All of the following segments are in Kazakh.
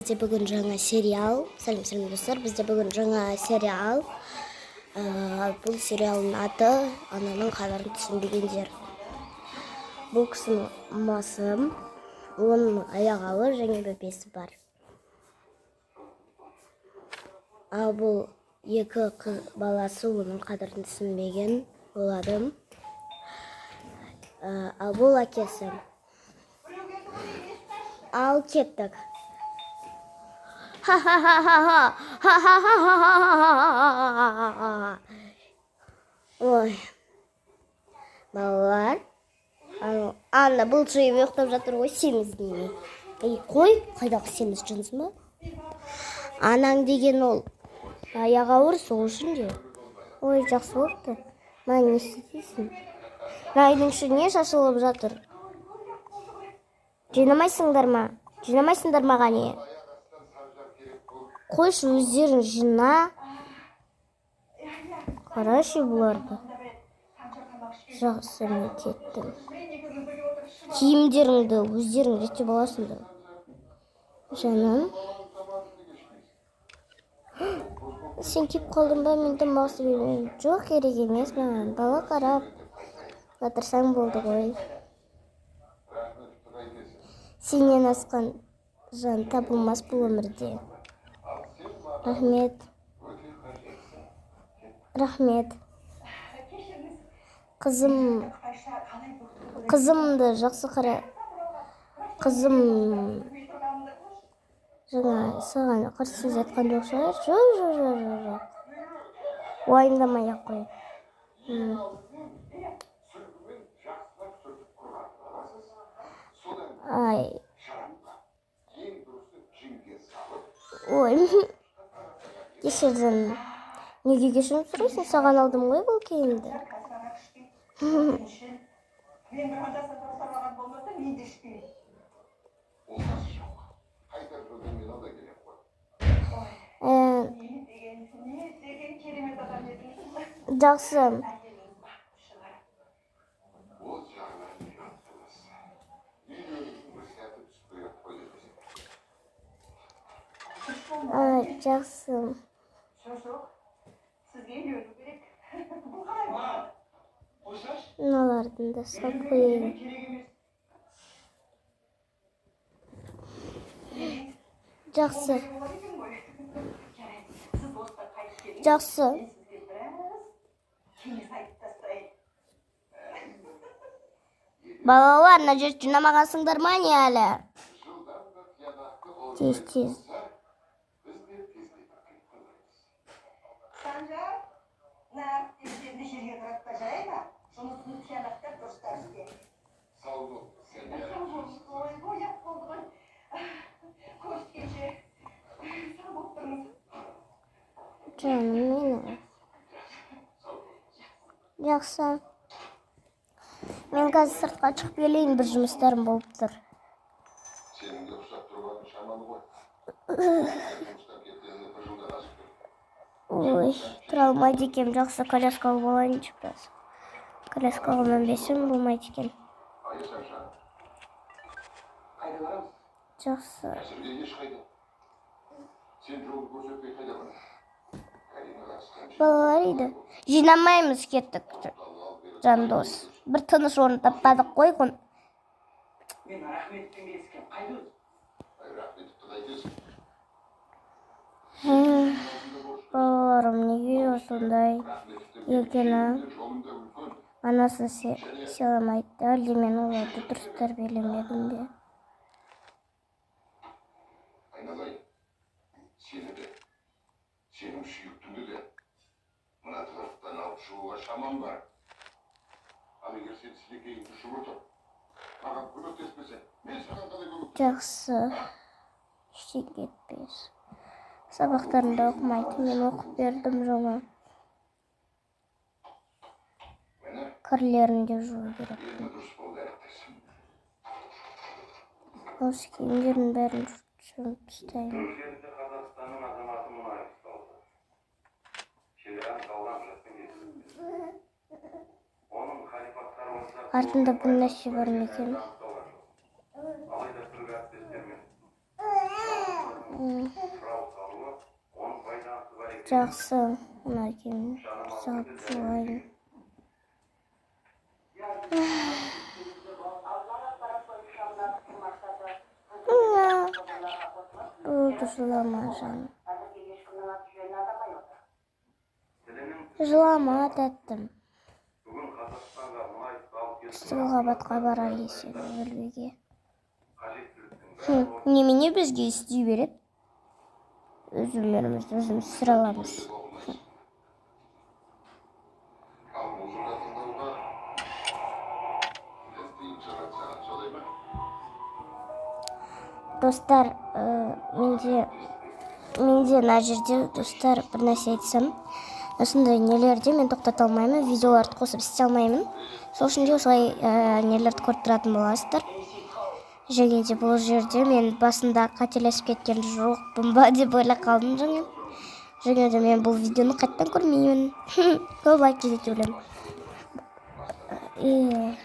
Бізде бүгін жаңа сериал, сәлем достар, бізде бүгін жаңа сериал. Бұл сериалдың аты «Ананың қадірін түсінбегендер». Бұл кісінің мамасы, оның аяғы және бөпесі бар. Ал бұл екі баласы оның қадірін түсінбеген болады. Ал бұл әкесі. Ал кеттік. Ой, балалар, анда бұл жиып ұйықтап жатыр ғой, семіз неме. Қой, қайдағы семіз жыныс ма? Анаң деген ол аяғы ауыр, сол үшін де. Ой, жақсы болыпты. Маған не істейсің? Райдың ішіне шашылып жатыр. Жинамайсыңдар ма? Жинамайсыңдар ма не? Қойшы, өздерің жина. Қарашы бұларды. Жақсы, мен кеттім. Киімдеріңді өздерің реттеп аласыңдар. Жаным. Сен кеп қалдың ба? Мен тамақты берейін. Жоқ, керек емес маған. Бала қарап жатырсаң болды ғой. Сенен асқан жан табылмас бұл өмірде. Рахмет. Рахмет. Қызымды жақсы қара. Қызым жаңа саған қарсы сөз айтқан жоқ шығар? Жоқ. Уайымдамай-ақ қой. Ай. Ой. Кешірдім. Неге кешірім сұрайсың? Саған алдым ғой бұл киімді. Жақсы. Жақсы. Мыналардың да салып қойайын. Жақсы. Жақсы. Балалар, мына жерді жинамағансыңдар ма не әлі? Тез. Жаным менің. Жақсы. Мен қазір сыртқа шығып келейін, бір жұмыстарым болып тұр. Ой, тұра алмайды екем. Жақсы, коляска алып алайыншы біраз. Коляска алумен бесім болмайды екен. Жақсы. Балалар еді. Жинамаймыз, кеттік. Жандос. Бір тыныш орын таппадық қой құн. Балаларым неге осындай екені? Анасын сыйламайды. Әлде мен оларды дұрыс тәрбиелемедім бе? Сенің сүйіктіңді де мына тығырықтан алып шығуға шамам бар. Ал егер сен сілекейін düşіп отыр, маған көмектеспесе, мен саған қалай көмектесемін? Жақсы. Ештеңе етпес. Сабақтарында оқымайды, мен оқып бердім жаңа. Кірлерін де жуу керек. Осы киімдердің бәрін жуып тастаймын. Артында бұл нәрсе бар ма екен? Жақсы. Мына кейін салып жуайын. Болды, жылама жаным. Жылама, тәттім. Үстіңгі қабатқа барайын сені өлбеге. Немене бізге істей береді? Өз өмірімізді өзіміз сұраламыз. Ал музыка тыңдауға естиіп жаратсаң солай ма? Достар, менде мына жерде достар бір нәрсе айтсам, осындай нелерде мен тоқтата алмаймын, видеоларды қосып істей алмаймын. Сол үшін де осылай нелерді көріп тұратын боласыздар. Және де бұл жерде мен басында қателесіп кеткен жоқпын ба деп ойлап қалдым және де мен бұл видеоны қайттан көрмеймін. Көп лайк жейді деп ойлаймын.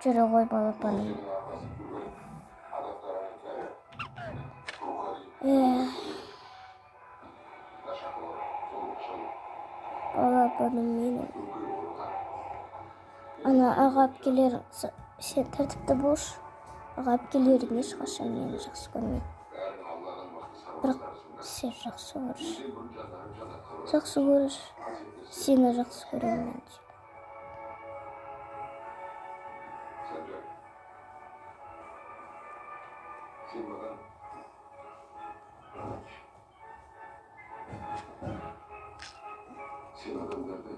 Жүре ғой балапаным. Балапаным менің. Ана аға әпкелер, сен тәртіпті болшы. Аға әпкелерің ешқашан мені жақсы көрмейді. Бірақ сен жақсы көріш. Жақсы көріш. Сені жақсы көремін мен. Сен маған сен адамдарды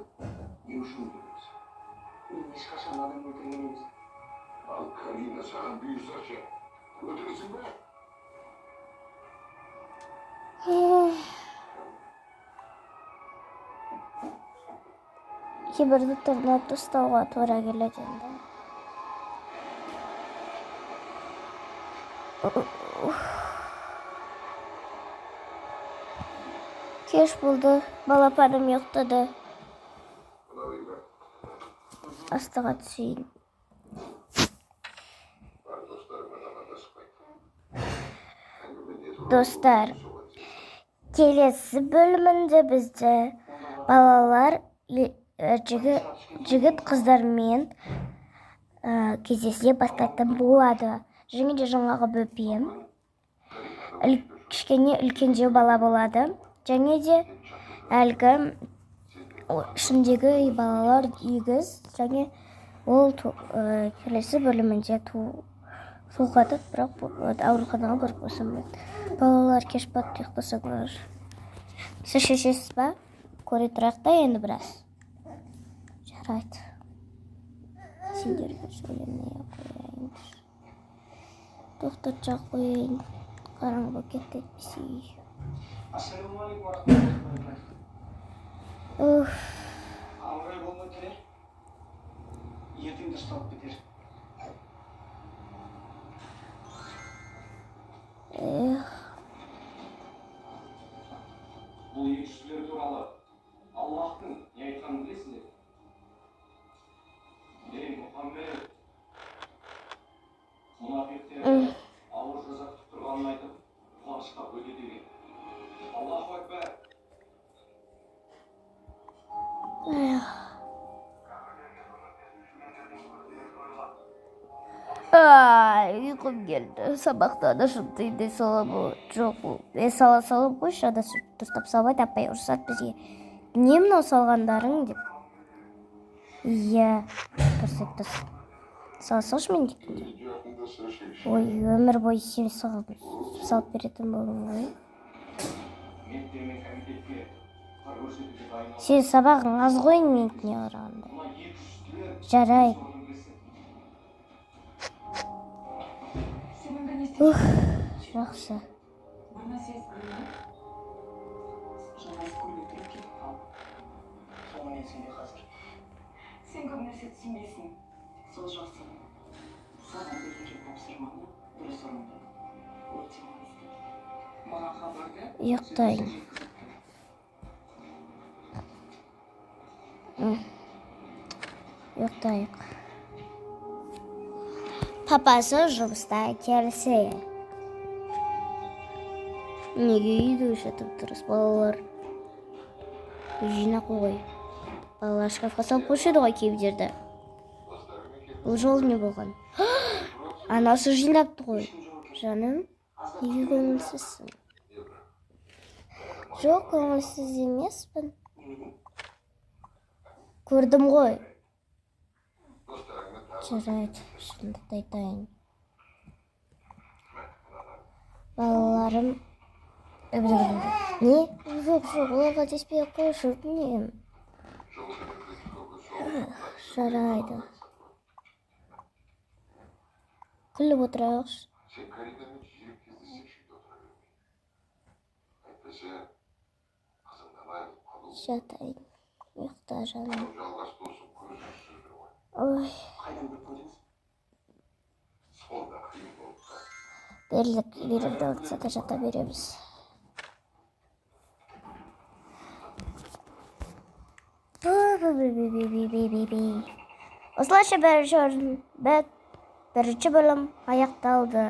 не үшін өлтіреміз? Мен ешқашан адам өлтірген емес. Ал Карина саған бұйырсашы, өлтіресің бе? Кейбірді тырнап тастауға тура келеді енді. Кеш болды, балапаным ұйықтады. Астыға түсейін. Достар, келесі бөлімінде бізде балалар жігіт қыздармен кездесе бастайтын болады. Және де жаңағы бөпем кішкене үлкендеу бала болады. Және де әлгі ішіндегі балалар егіз. Және ол келесі бөлімінде туылғады, бірақ ауруханаға барып босанбайды. Балалар кеш батты ұйықтасаңдар. Сіз шешесіз ба? Көре тұрайық та енді біраз. Жарайды. Сендерге сөйлемей қояйын. Тоқтатша қояйын. Қараңғы болып кетпесей. Ассалаумағалейкум рахматуллахи. Ауырай болмай келер. Ертең дұрысталып кетер. Бұл екіншілер туралы Аллахтың не айтқанын білесіңдер? Ей Мұхаммед, мұнафиқтерге ауыр жаза күтіп тұрғанын айтып, қуанышқа бөге деген. Аллаху акбар. Ұйқым келді. Сабақта адашып дейді саламы жоқ бұл. Салып қойшы, адашып дұрыстап салмай таппай ұрсат бізге. Не мынау салғандарың деп. Иә, дұрыс. Салсаңшы мен дегенде. Ой, өмір бойы сен салып беретін болдың ғой. Сен сабағың аз ғой менікіне қарағанда. Жарайды. Жақсы. Сен көп нәрсе түсінбейсің. Сол жақсы. Саған берілген тапсырманы дұрыс орындадың. Өте маңызды. Маған хабарды Ұйықтайын. Ұйықтайық. Папасы жұмыста келсе. Неге үйде өші тып-тырыс балалар? Жинақ ғой. Балалар шкафқа салып қойшыды ғой кейбірді. Бұл жол не болған? Анасы жинапты ғой. Жаным, неге көңілсізсің? Жоқ, көңілсіз емеспін. Көрдім ғой. Жарайды, шындықты айтайын. Балаларым... Не? Жоқ, оларға теспей қойшы, өтінем. Жарайды. Күліп отырайықшы. Сен Каринамен жиірек кездессекші үйде отыра бермей. Әйтпесе, қызыңнан айырылып қалу. Жатайын. Ұйықта жаным. Жалғас досым көзсіз жүрді ғой. Ой, Қайдан біліп қойдыңыз? Сонда қиын болып та. берілді отса да жата береміз. Осылайша бірінші бөлім аяқталды.